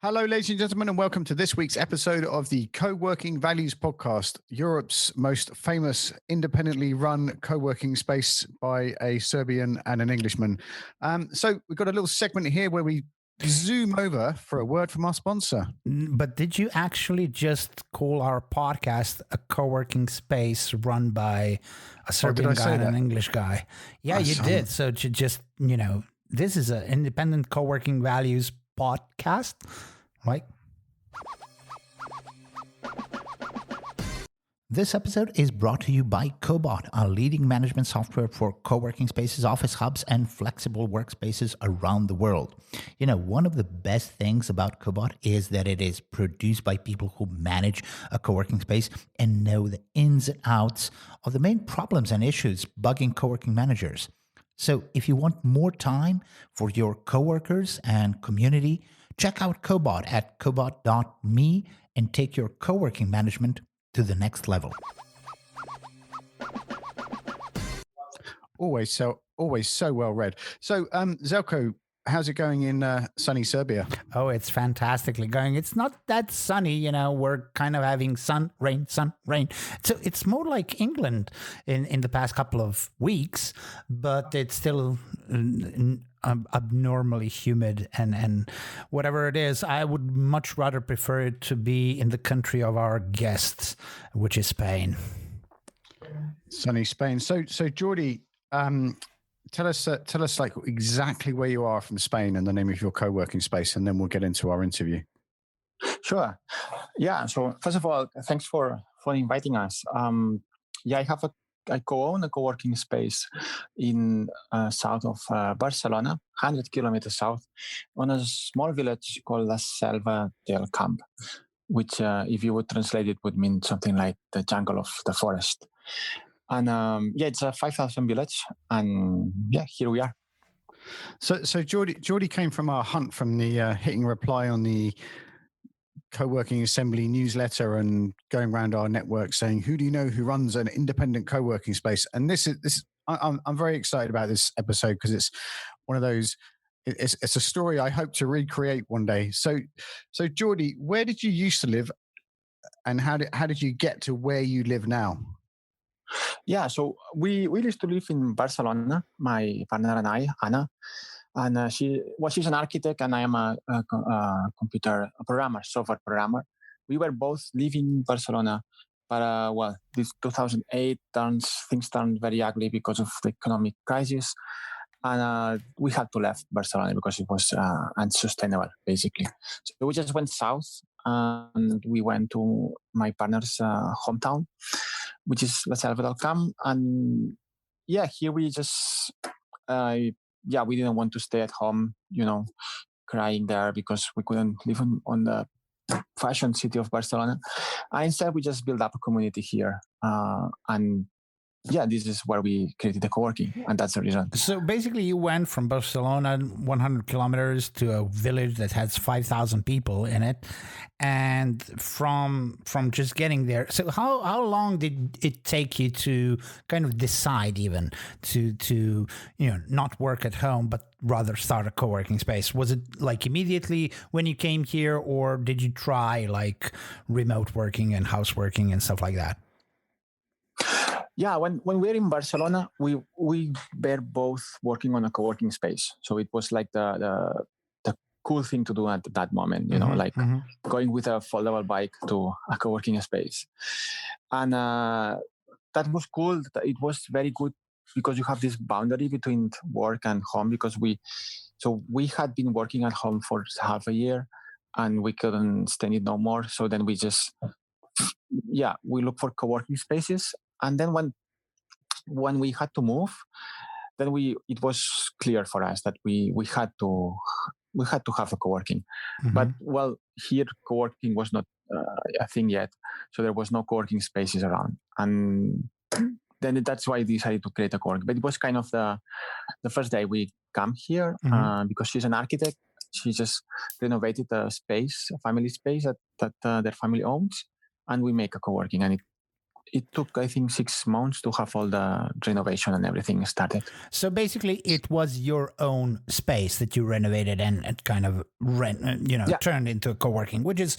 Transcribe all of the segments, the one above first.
Hello, ladies and gentlemen, and welcome to this week's episode of the Coworking Values Podcast, Europe's most famous independently run co-working space by a Serbian and an Englishman. So we've got a little segment here where we zoom over for a word from our sponsor. But did you actually just call our podcast a co-working space run by a Serbian guy and an English guy? Yeah, you did. So just, this is an independent co-working values podcast, right? This episode is brought to you by Cobot, a leading management software for co-working spaces, office hubs, and flexible workspaces around the world. One of the best things about Cobot is that it is produced by people who manage a co-working space and know the ins and outs of the main problems and issues bugging co-working managers. So if you want more time for your coworkers and community, check out Cobot at cobot.me and take your co-working management to the next level. Always so well read. So, Zelko, how's it going in sunny Serbia? Oh, it's fantastically going. It's not that sunny, we're kind of having sun, rain. So it's more like England in the past couple of weeks, but it's still abnormally humid and whatever it is. I would much rather prefer it to be in the country of our guests, which is Spain. Sunny Spain. So Jordi, tell us like exactly where you are from Spain and the name of your co-working space, and then we'll get into our interview. Sure. Yeah. So first of all, thanks for inviting us. I co-own a co-working space in south of Barcelona, 100 kilometers south, on a small village called Selva Del Camp, which, if you would translate it, would mean something like the jungle of the forest. And it's a 5,000 village, and here we are. So Jordi came from our hunt from the hitting reply on the Co-working Assembly newsletter and going around our network saying, who do you know who runs an independent co-working space? And I'm very excited about this episode because it's one of those. It's a story I hope to recreate one day. So Jordi, where did you used to live, and how did you get to where you live now? Yeah, so we used to live in Barcelona, my partner and I, Anna, and she's an architect and I am a computer programmer, software programmer. We were both living in Barcelona, but this 2008 things turned very ugly because of the economic crisis, and we had to leave Barcelona because it was unsustainable, basically. So we just went south and we went to my partner's hometown, which is La Selva del Camp. And here we just, we didn't want to stay at home, crying there because we couldn't live on the fashion city of Barcelona. And instead, we just built up a community here. This is where we created the co-working, and that's the reason. So basically, you went from Barcelona 100 kilometers to a village that has 5,000 people in it, and from just getting there. So how long did it take you to kind of decide even to not work at home, but rather start a co-working space? Was it like immediately when you came here, or did you try like remote working and house working and stuff like that? Yeah, when we were in Barcelona, we were both working on a co-working space. So it was like the cool thing to do at that moment, going with a foldable bike to a co-working space. And that was cool. It was very good because you have this boundary between work and home, because we had been working at home for half a year and we couldn't stand it no more. So then we just, we look for co-working spaces. And then when we had to move, then it was clear for us that we had to have a co-working. Mm-hmm. But here co-working was not a thing yet, so there was no co-working spaces around, and then that's why I decided to create a co-working. But it was kind of the first day we come here, because she's an architect. She just renovated a space, a family space that their family owns, and we make a co-working, and it took, I think, 6 months to have all the renovation and everything started. So basically, it was your own space that you renovated and kind of turned into a co-working, which is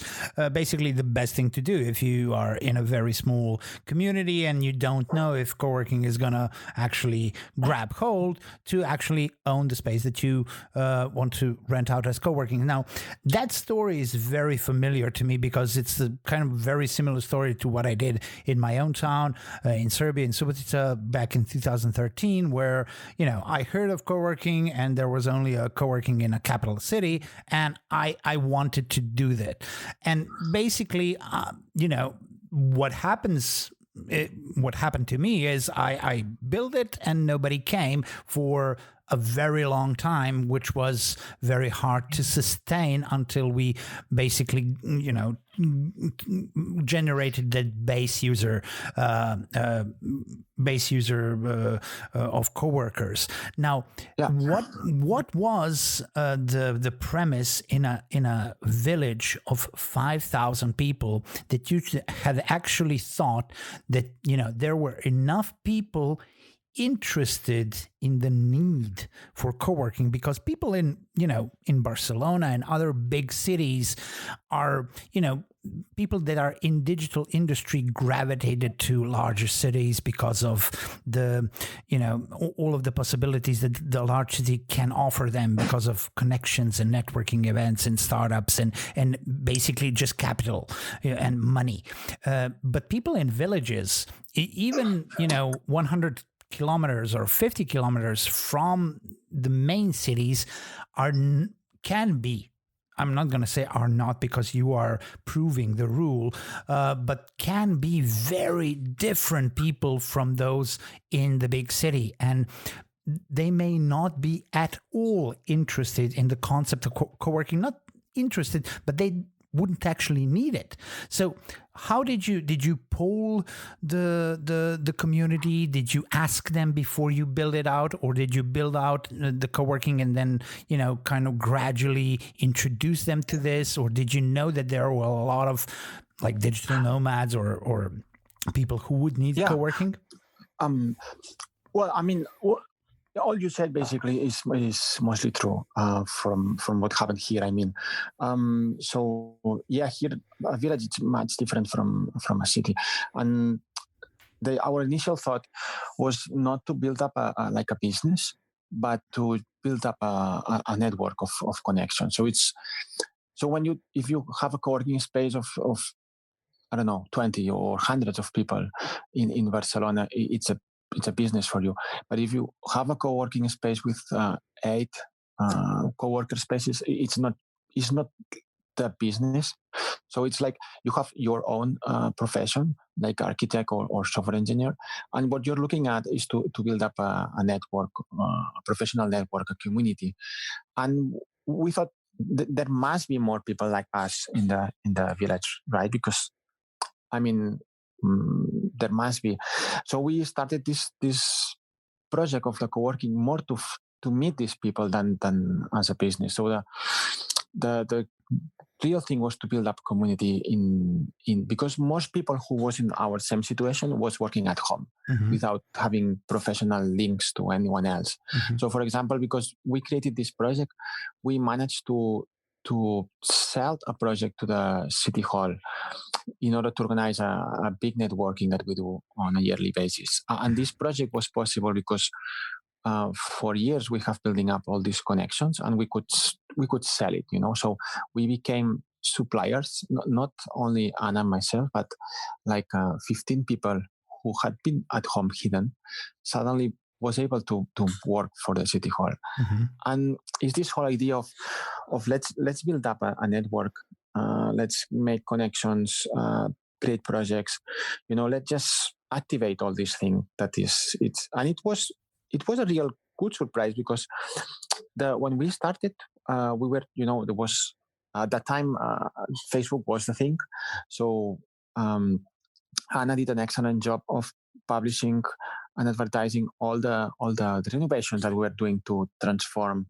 basically the best thing to do if you are in a very small community and you don't know if co-working is going to actually grab hold, to actually own the space that you want to rent out as co-working. Now, that story is very familiar to me because it's a kind of very similar story to what I did in my own town in Serbia, in Subotica, back in 2013, where, I heard of co-working and there was only a co-working in a capital city, and I wanted to do that. And basically, what happened to me is I built it and nobody came for a very long time, which was very hard to sustain until we basically, generated that base user of coworkers. Now, what was the premise in a village of 5,000 people that you had actually thought that there were enough people interested in the need for co-working? Because people in Barcelona and other big cities are, people that are in digital industry gravitated to larger cities because of the, all of the possibilities that the large city can offer them because of connections and networking events and startups and basically just capital and money. But people in villages, even, 100 kilometers or 50 kilometers from the main cities can be, I'm not going to say are not because you are proving the rule, but can be very different people from those in the big city. And they may not be at all interested in the concept of co-working, not interested, but they wouldn't actually need it. So how did you poll the community? Did you ask them before you build it out, or did you build out the co-working and then kind of gradually introduce them to this? Or did you know that there were a lot of like digital nomads or people who would need co-working? Well, I mean, all you said basically is mostly true from what happened here. I mean, here a village is much different from a city, and our initial thought was not to build up a business, but to build up a network of connections. So if you have a co-working space of I don't know, 20 or hundreds of people in Barcelona, it's a business for you. But if you have a co-working space with 8 co-worker spaces, it's not the business. So it's like you have your own profession, like architect or software engineer, and what you're looking at is to build up a network, a professional network, a community. And we thought there must be more people like us in the village, right? Because I mean, there must be. So we started this project of the co-working more to meet these people than as a business. So the real thing was to build up community in because most people who was in our same situation was working at home without having professional links to anyone else. So for example, because we created this project, we managed to sell a project to the city hall in order to organize a big networking that we do on a yearly basis. And this project was possible because for years we have building up all these connections, and we could sell it, So we became suppliers, not only Anna and myself, but like 15 people who had been at home hidden suddenly was able to work for the city hall. And it's this whole idea of let's build up a network, let's make connections, create projects, let's just activate all these things. And it was a real good surprise because when we started, we were, there was at that time Facebook was the thing. So Anna did an excellent job of publishing and advertising all the renovations that we were doing to transform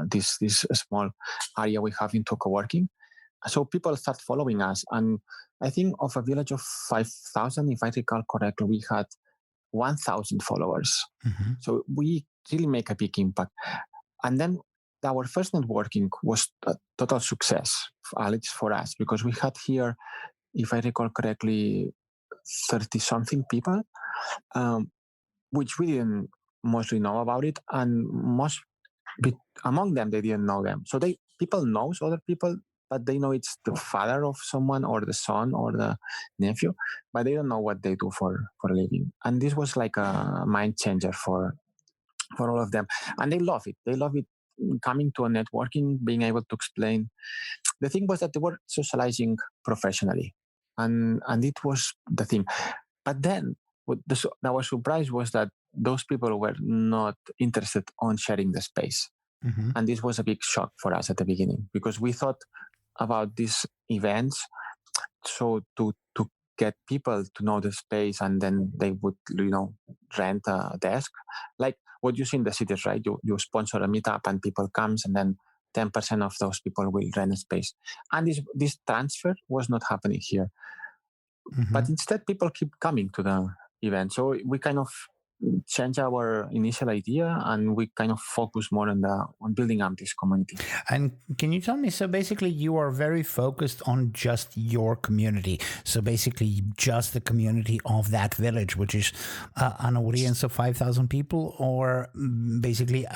this small area we have into co-working. so people start following us. And I think of a village of 5,000, if I recall correctly, we had 1,000 followers. Mm-hmm. So we really make a big impact. And then our first networking was a total success, at least for us, because we had here, if I recall correctly, 30 something people, which we didn't mostly know about it. And among them, they didn't know them. So people knows other people, but they know it's the father of someone or the son or the nephew, but they don't know what they do for a living. And this was like a mind changer for all of them. And they love it. They love it, coming to a networking, being able to explain. The thing was that they were socializing professionally. And it was the thing. But then our surprise was that those people were not interested on sharing the space. Mm-hmm. And this was a big shock for us at the beginning, because we thought about these events so to get people to know the space, and then they would rent a desk, like what you see in the cities, right? You sponsor a meetup and people comes, and then 10% of those people will rent a space. And this transfer was not happening here. Mm-hmm. But instead, people keep coming to the event. So we kind of change our initial idea, and we kind of focus more on building up this community. And can you tell me, so basically you are very focused on just your community, so basically just the community of that village, which is an audience of 5,000 people, or basically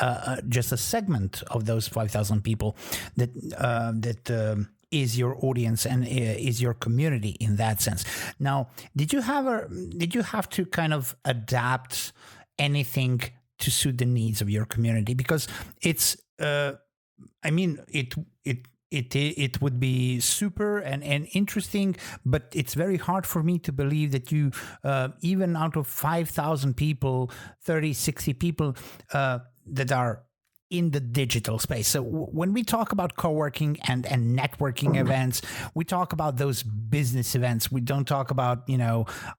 just a segment of those 5,000 people that is your audience and is your community in that sense. Now, did you have to kind of adapt anything to suit the needs of your community? Because it's, I mean, it would be super and interesting, but it's very hard for me to believe that you, even out of 5,000 people, 30, 60 people that are in the digital space. So when we talk about co-working and networking events, we talk about those business events. We don't talk about,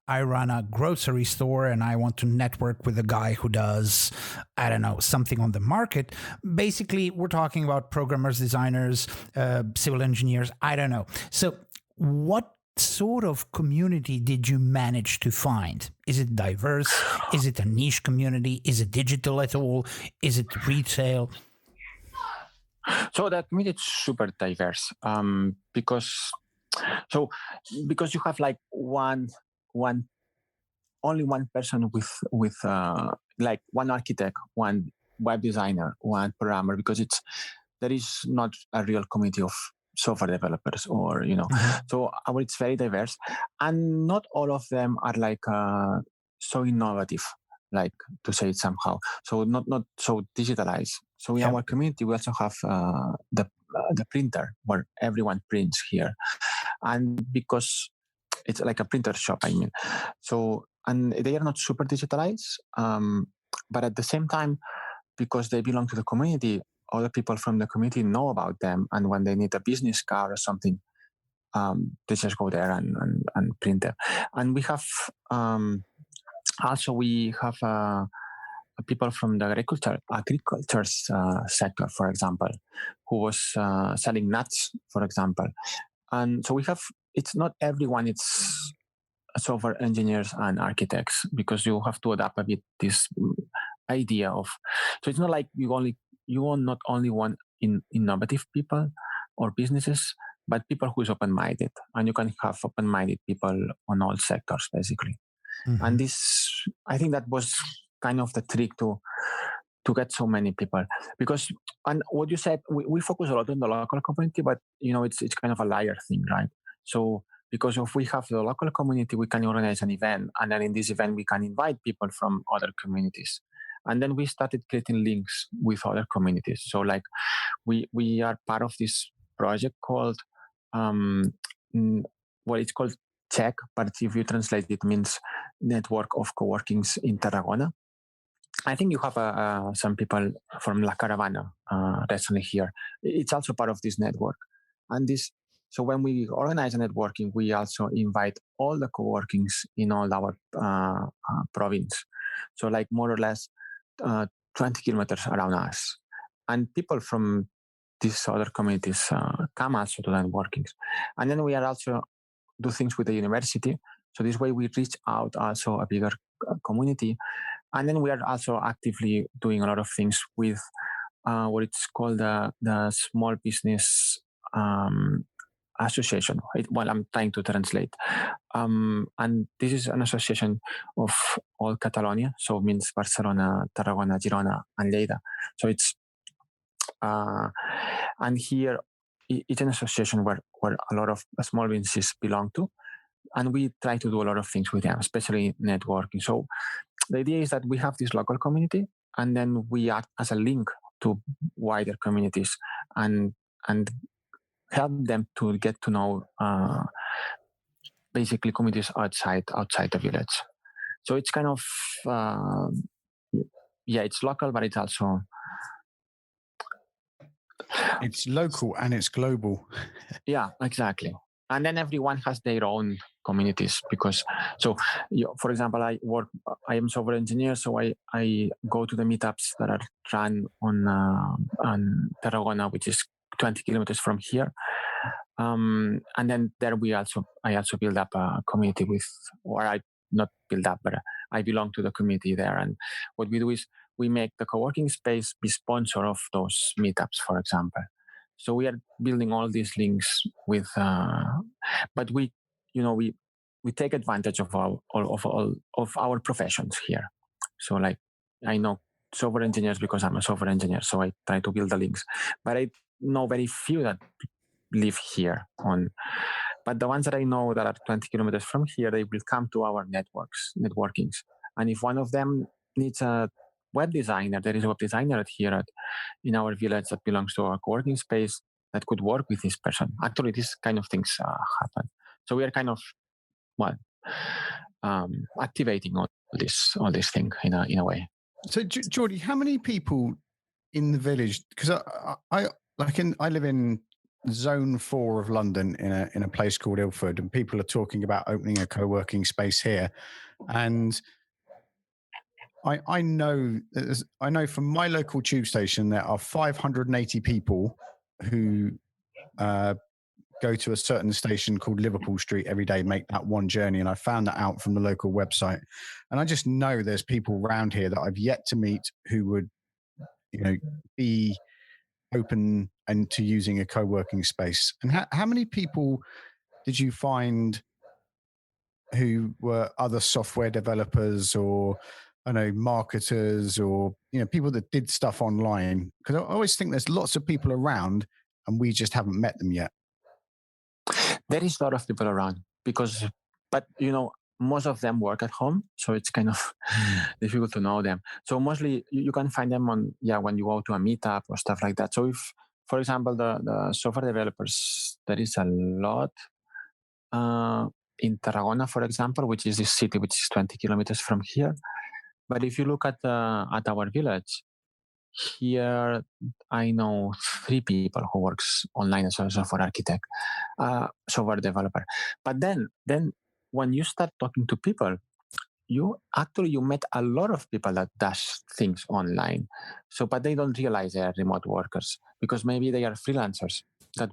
I run a grocery store and I want to network with a guy who does, I don't know, something on the market. Basically, we're talking about programmers, designers, civil engineers, I don't know. So what sort of community did you manage to find? Is it diverse? Is it a niche community? Is it digital at all? Is it retail? So the community is super diverse, because you have like only one person with like one architect, one web designer, one programmer, because there is not a real community of software developers, or Mm-hmm. So it's very diverse, and not all of them are like so innovative, like, to say it somehow, so not so digitalized. So in Yeah. our community we also have the printer where everyone prints here, and because it's like a printer shop, I mean. So, and they are not super digitalized, but at the same time, because they belong to the community, other people from the community know about them, and when they need a business card or something, they just go there and print them. And we have people from the agriculture sector, for example, who was selling nuts, for example. And so it's not everyone, it's software engineers and architects, because you have to adapt a bit this idea of, so it's not like you want not only want innovative people or businesses, but people who is open-minded, and you can have open-minded people on all sectors, basically. Mm-hmm. And I think that was kind of the trick to get so many people, because, and what you said, we focus a lot on the local community, but it's kind of a liar thing, right? So because if we have the local community, we can organize an event, and then in this event we can invite people from other communities, and then we started creating links with other communities. So like we are part of this project called it's called Check, but if you translate it means Network of Coworkings in Tarragona. I think you have some people from La Caravana recently here. It's also part of this network. And so when we organize a networking, we also invite all the coworkings in all our province. So like more or less 20 kilometers around us. And people from these other communities come also to networkings. And then we are also do things with the university. So this way we reach out also a bigger community. And then we are also actively doing a lot of things with what it's called the Small Business Association. Well, I'm trying to translate. And this is an association of all Catalonia. So it means Barcelona, Tarragona, Girona, and Lleida. So it's, and here it's an association where a lot of small businesses belong to. And we try to do a lot of things with them, especially networking. So the idea is that we have this local community, and then we act as a link to wider communities and help them to get to know basically communities outside the village. So it's kind of it's local, but it's also it's local and it's global. Yeah, exactly. And then everyone has their own communities because, so for example, I am software engineer, so I go to the meetups that are run on Tarragona, which is 20 kilometers from here. And then there I also build up a community I not build up, but I belong to the community there. And what we do is we make the co-working space be sponsor of those meetups, for example. So we are building all these links with, but we take advantage of all of our professions here. So like I know software engineers because I'm a software engineer, so I try to build the links. But I know very few that live here but the ones that I know that are 20 kilometers from here, they will come to our networkings. And if one of them needs a web designer, there is a web designer here in our village that belongs to our co-working space that could work with this person. Actually, these kind of things happen. So we are kind of activating all this thing in a way. So Jordi, how many people in the village? Because I live in Zone 4 of London in a place called Ilford, and people are talking about opening a co-working space here. And I know from my local tube station there are 580 people who go to a certain station called Liverpool Street every day, make that one journey. And I found that out from the local website. And I just know there's people around here that I've yet to meet who would, be open and to using a co-working space. And how many people did you find who were other software developers or marketers or people that did stuff online? Because I always think there's lots of people around and we just haven't met them yet. There is a lot of people around but most of them work at home, so it's kind of difficult to know them. So mostly you can find them when you go to a meetup or stuff like that. So if, for example, the software developers, there is a lot in Tarragona, for example, which is this city which is 20 kilometers from here. But if you look at our village, here I know 3 people who works online as a software architect, software developer. But then when you start talking to people, you met a lot of people that does things online. So, but they don't realize they are remote workers because maybe they are freelancers that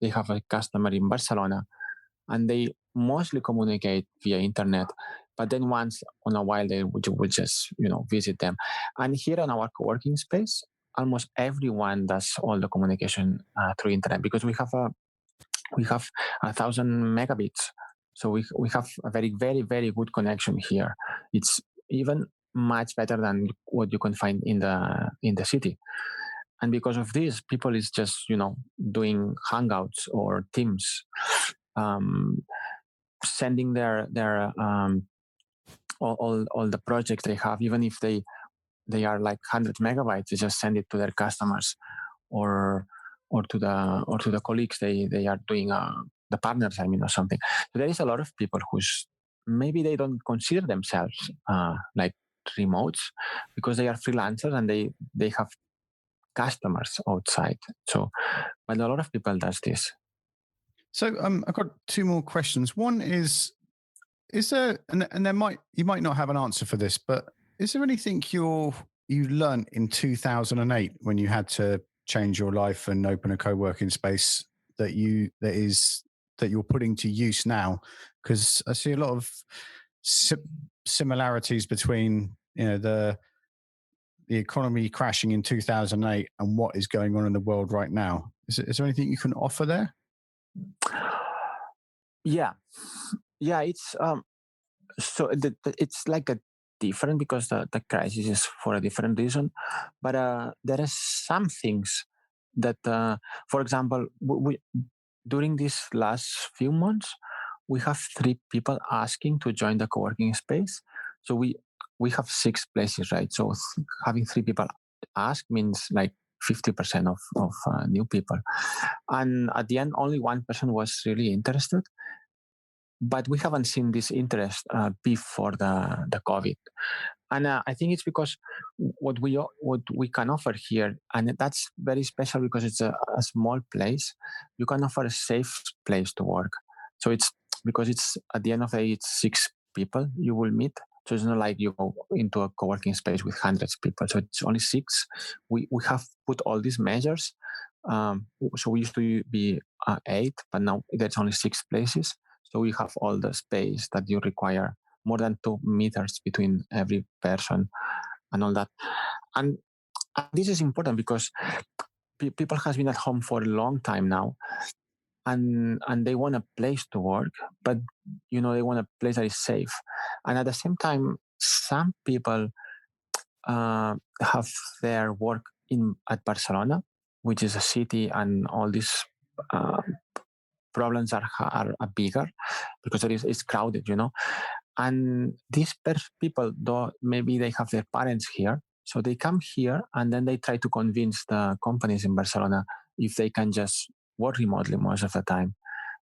they have a customer in Barcelona and they mostly communicate via internet. But then once in a while, they will just, visit them. And here on our co-working space, almost everyone does all the communication through internet because we have 1,000 megabits. So we have a very, very, very good connection here. It's even much better than what you can find in the city. And because of this, people is just, doing Hangouts or Teams, sending their all the projects they have, even if they are like 100 megabytes, they just send it to their customers or to the colleagues they are doing the partners, or something. So there is a lot of people who's maybe they don't consider themselves like remotes because they are freelancers and they have customers outside. So, but a lot of people does this. So I've got 2 more questions. One is there, and you might not have an answer for this, but is there anything you learned in 2008 when you had to change your life and open a co-working space that you're putting to use now? Because I see a lot of similarities between the economy crashing in 2008 and what is going on in the world right now. Is there anything you can offer there? Yeah, it's so it's like a different, because the crisis is for a different reason, but there are some things that for example, we during these last few months we have 3 people asking to join the co-working space. So we have 6 places, right? So having 3 people ask means like 50% of new people, and at the end only one person was really interested. But we haven't seen this interest before the COVID, and I think it's because what we can offer here, and that's very special because it's a small place. You can offer a safe place to work. So it's because it's at the end of the day, it's 6 people you will meet. So it's not like you go into a co-working space with hundreds of people. So it's only 6. We have put all these measures. So we used to be 8, but now there's only 6 places. So we have all the space that you require, more than 2 meters between every person and all that. And this is important because people has been at home for a long time now, and they want a place to work, but they want a place that is safe. And at the same time, some people have their work at Barcelona, which is a city, and all these problems are bigger because it's crowded, And these people, though, maybe they have their parents here, so they come here and then they try to convince the companies in Barcelona if they can just work remotely most of the time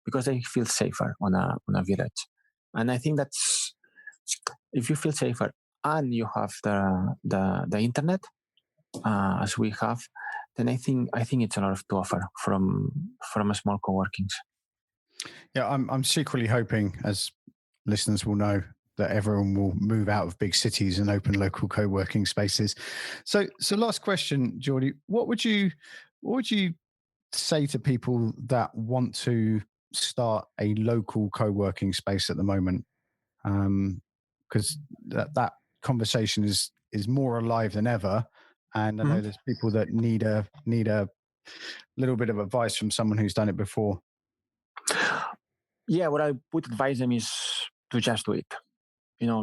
because they feel safer on a village. And I think that's, if you feel safer and you have the internet, as we have, then I think it's a lot to offer from a small co-workings. Yeah, I'm secretly hoping, as listeners will know, that everyone will move out of big cities and open local co-working spaces. So last question, Jordi, what would you say to people that want to start a local co-working space at the moment? Because that conversation is more alive than ever, and I know there's people that need a little bit of advice from someone who's done it before. Yeah, what I would advise them is to just do it.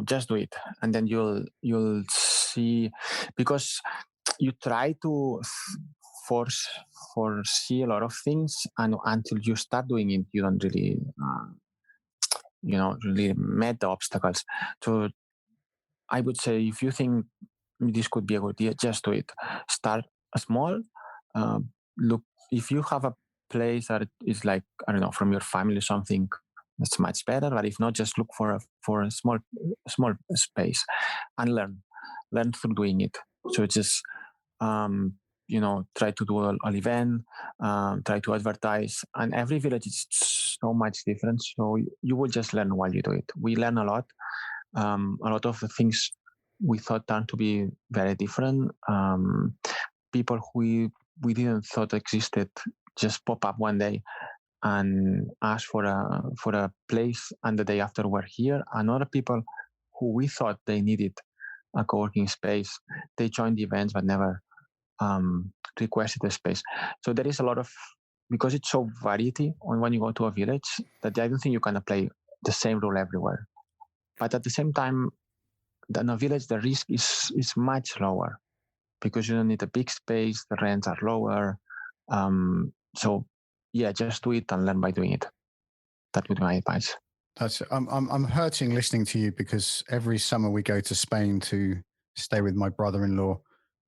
Just do it, and then you'll see, because you try to foresee a lot of things, and until you start doing it, you don't really, really met the obstacles. So I would say, if you think this could be a good idea, just do it. Start small. Look, if you have a place that is like, I don't know, from your family or something, that's much better. But if not, just look for a small space and learn through doing it. So just try to do an event, try to advertise, and every village is so much different. So you will just learn while you do it. We learn a lot. A lot of the things we thought turned to be very different. People who we didn't thought existed just pop up one day and ask for a place, and the day after we're here. And other people who we thought they needed a co-working space, they joined the events but never requested a space. So there is a lot of, because it's so variety when you go to a village, that I don't think you can apply the same rule everywhere. But at the same time, in a village, the risk is much lower because you don't need a big space, the rents are lower. So yeah, just do it and learn by doing it. That would be my advice. I'm hurting listening to you, because every summer we go to Spain to stay with my brother-in-law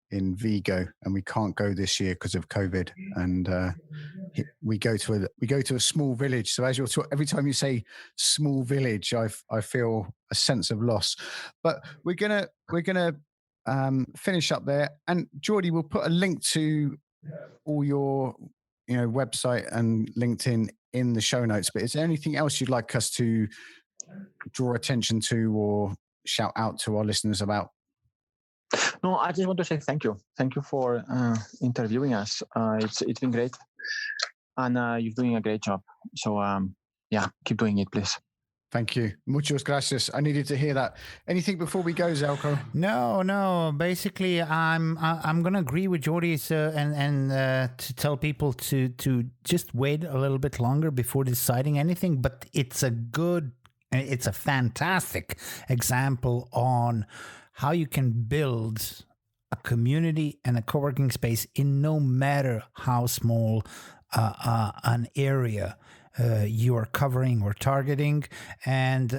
in Vigo, and we can't go this year because of COVID. And we go to a small village. So as every time you say small village, I feel a sense of loss. But we're gonna finish up there. And Jordi, we'll put a link to all your website and LinkedIn in the show notes. But is there anything else you'd like us to draw attention to or shout out to our listeners about? No, I just want to say thank you. Thank you for interviewing us. It's been great, and you're doing a great job. So yeah, keep doing it, please. Thank you. Muchas gracias. I needed to hear that. Anything before we go, Zelko? No. Basically, I'm gonna agree with Jordi and to tell people to just wait a little bit longer before deciding anything. But it's a fantastic example on how you can build a community and a co-working space in no matter how small an area you are covering or targeting. And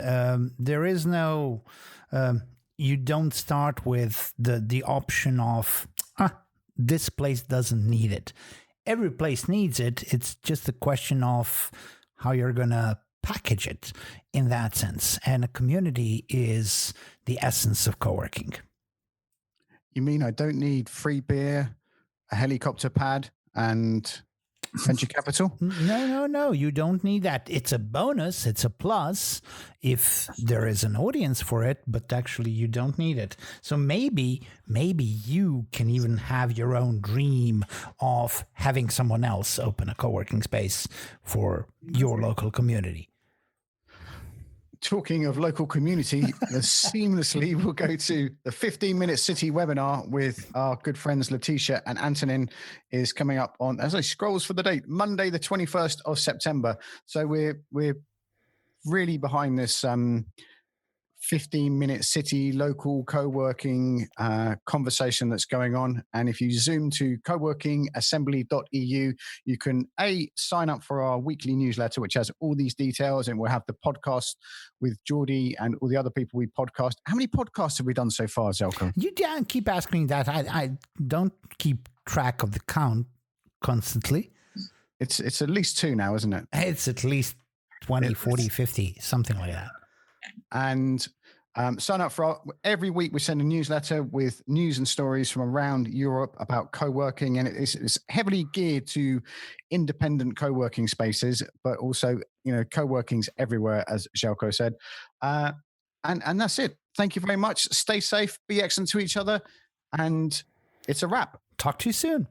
there is no, you don't start with the option of, this place doesn't need it. Every place needs it. It's just a question of how you're going to package it in that sense. And a community is the essence of co-working. You mean I don't need free beer, a helicopter pad, and venture capital? No. You don't need that. It's a bonus. It's a plus if there is an audience for it, but actually you don't need it. So maybe you can even have your own dream of having someone else open a co-working space for your local community. Talking of local community, seamlessly we'll go to the 15-minute city webinar with our good friends Letitia and Antonin is coming up on, as I scrolls for the date, Monday the 21st of September. So we're really behind this 15-minute city local co-working conversation that's going on. And if you zoom to coworkingassembly.eu, you can sign up for our weekly newsletter, which has all these details, and we'll have the podcast with Jordi and all the other people we podcast. How many podcasts have we done so far, Zelko? You don't keep asking that. I don't keep track of the count constantly. It's at least 2 now, isn't it? It's at least 20, 40, 50, something like that. And sign up for every week. We send a newsletter with news and stories from around Europe about co-working, and it's heavily geared to independent co-working spaces, but also co-working's everywhere, as Željko said. And that's it. Thank you very much. Stay safe, be excellent to each other, and it's a wrap. Talk to you soon.